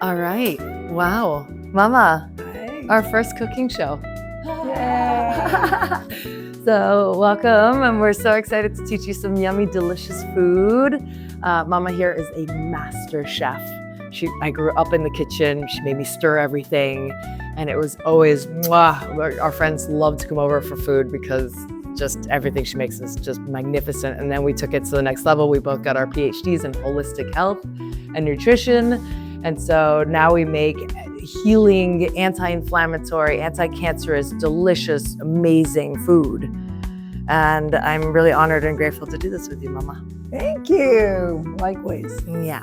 All right. Wow. Mama, Hi. our first cooking show. Yeah. So welcome, and we're so excited to teach you some yummy, delicious food. Mama here is a master chef. I grew up in the kitchen. She made me stir everything, and it was always mwah. Our friends love to come over for food because just everything she makes is just magnificent. And then we took it to the next level. We both got our PhDs in holistic health and nutrition. And so now we make healing, anti-inflammatory, anti-cancerous, delicious, amazing food. And I'm really honored and grateful to do this with you, Mama. Thank you. Likewise. Yeah.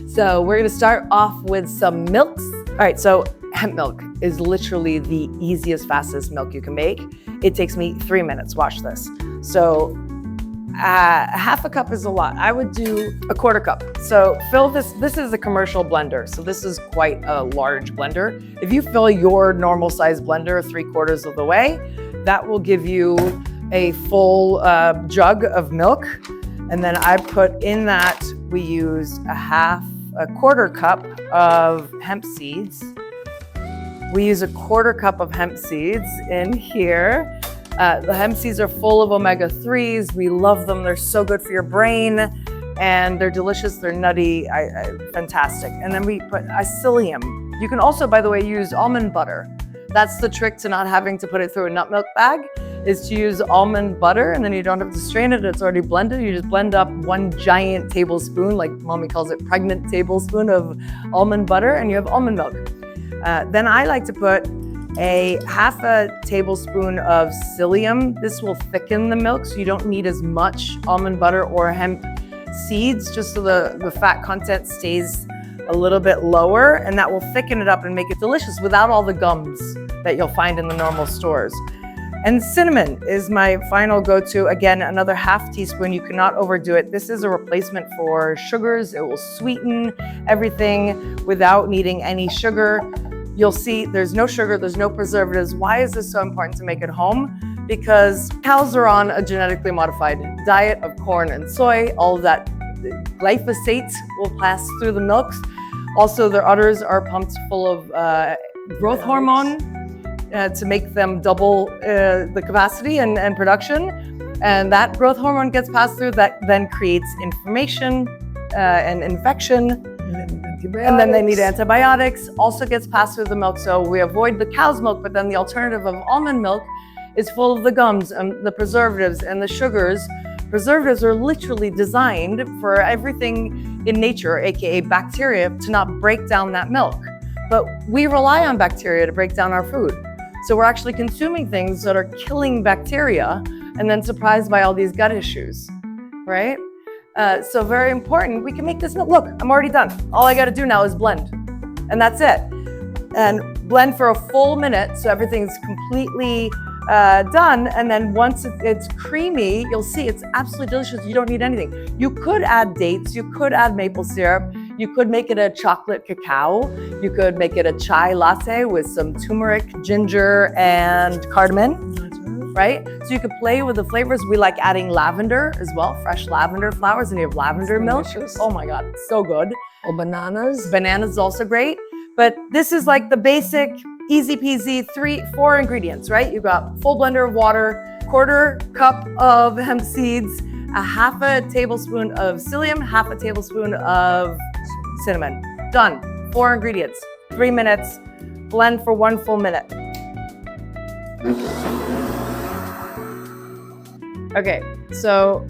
So we're going to start off with some milks. All right. So hemp milk is literally the easiest, fastest milk you can make. It takes me 3 minutes. Watch this. So half a cup is a lot. I would do a quarter cup. So fill this. This is a commercial blender. So this is quite a large blender. If you fill your normal size blender 3/4 of the way, that will give you a full jug of milk. And then I put in that, we use a quarter cup of hemp seeds. We use a quarter cup of hemp seeds in here. The hemp seeds are full of omega-3s. We love them. They're so good for your brain, and they're delicious. They're nutty, fantastic. And then we put psyllium. You can also, by the way, use almond butter. That's the trick to not having to put it through a nut milk bag, is to use almond butter, and then you don't have to strain it. It's already blended. You just blend up 1 giant tablespoon, like mommy calls it, pregnant tablespoon of almond butter, and you have almond milk. Then I like to put half a tablespoon of psyllium. This will thicken the milk, so you don't need as much almond butter or hemp seeds, just so the fat content stays a little bit lower, and that will thicken it up and make it delicious without all the gums that you'll find in the normal stores. And cinnamon is my final go-to. Again, another half teaspoon. You cannot overdo it. This is a replacement for sugars. It will sweeten everything without needing any sugar. You'll see there's no sugar, there's no preservatives. Why is this so important to make at home? Because cows are on a genetically modified diet of corn and soy. All of that glyphosate will pass through the milks. Also, their udders are pumped full of growth hormone to make them double the capacity and production. And that growth hormone gets passed through, that then creates inflammation and infection. And then they need antibiotics, also gets passed through the milk. So we avoid the cow's milk, but then the alternative of almond milk is full of the gums and the preservatives and the sugars. Preservatives are literally designed for everything in nature, aka bacteria, to not break down that milk. But we rely on bacteria to break down our food. So we're actually consuming things that are killing bacteria and then surprised by all these gut issues, right? So very important. We can make this milk. Look, I'm already done. All I got to do now is blend, and that's it. And blend for a full minute so everything's completely done. And then once it's creamy, you'll see it's absolutely delicious. You don't need anything. You could add dates. You could add maple syrup. You could make it a chocolate cacao. You could make it a chai latte with some turmeric, ginger, and cardamom. Right? So you could play with the flavors. We like adding lavender as well, fresh lavender flowers, and you have lavender milk. Delicious. Oh my God, it's so good. Or bananas. Bananas is also great, but this is like the basic, easy peasy, 4 ingredients, right? You've got full blender of water, quarter cup of hemp seeds, a half a tablespoon of psyllium, half a tablespoon of cinnamon. Done. 4 ingredients, 3 minutes, blend for 1 full minute. Okay, so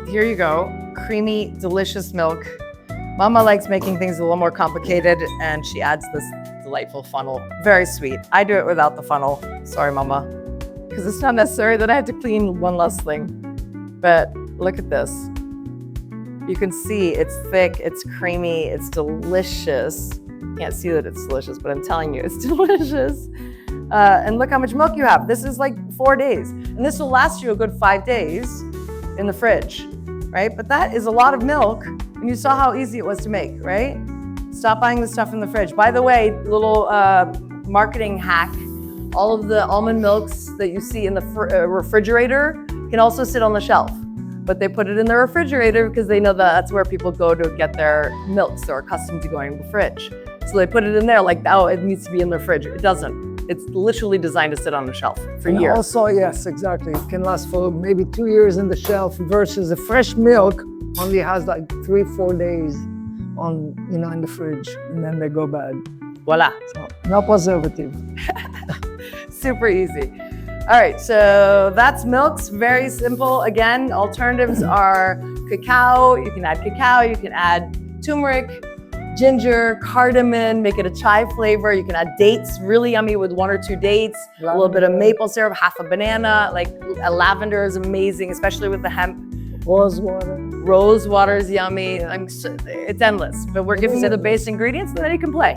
here you go. Creamy, delicious milk. Mama likes making things a little more complicated, and she adds this delightful funnel. Very sweet. I do it without the funnel. Sorry, Mama, because it's not necessary. Then I have to clean one last thing. But look at this. You can see it's thick, it's creamy, it's delicious. Can't see that it's delicious, but I'm telling you, it's delicious. And look how much milk you have. This is like 4 days. And this will last you a good 5 days in the fridge, right? But that is a lot of milk. And you saw how easy it was to make, right? Stop buying the stuff in the fridge. By the way, little marketing hack, all of the almond milks that you see in the refrigerator can also sit on the shelf. But they put it in the refrigerator because they know that that's where people go to get their milks. They're accustomed to going to the fridge. So they put it in there like, oh, it needs to be in the fridge. It doesn't. It's literally designed to sit on the shelf for And years. also, yes, exactly. It can last for maybe 2 years in the shelf versus a fresh milk only has like 3-4 days on, in the fridge, and then they go bad. Voila. So, no preservative. Super easy. All right, so that's milks, very simple. Again, alternatives are cacao. You can add cacao, you can add turmeric, ginger, cardamom, make it a chai flavor. You can add dates, really yummy with 1 or 2 dates, a little bit of maple syrup, half a banana, like a lavender is amazing, especially with the hemp. Rose water. Rose water is yummy. It's endless, but we're giving you the base ingredients and then you can play.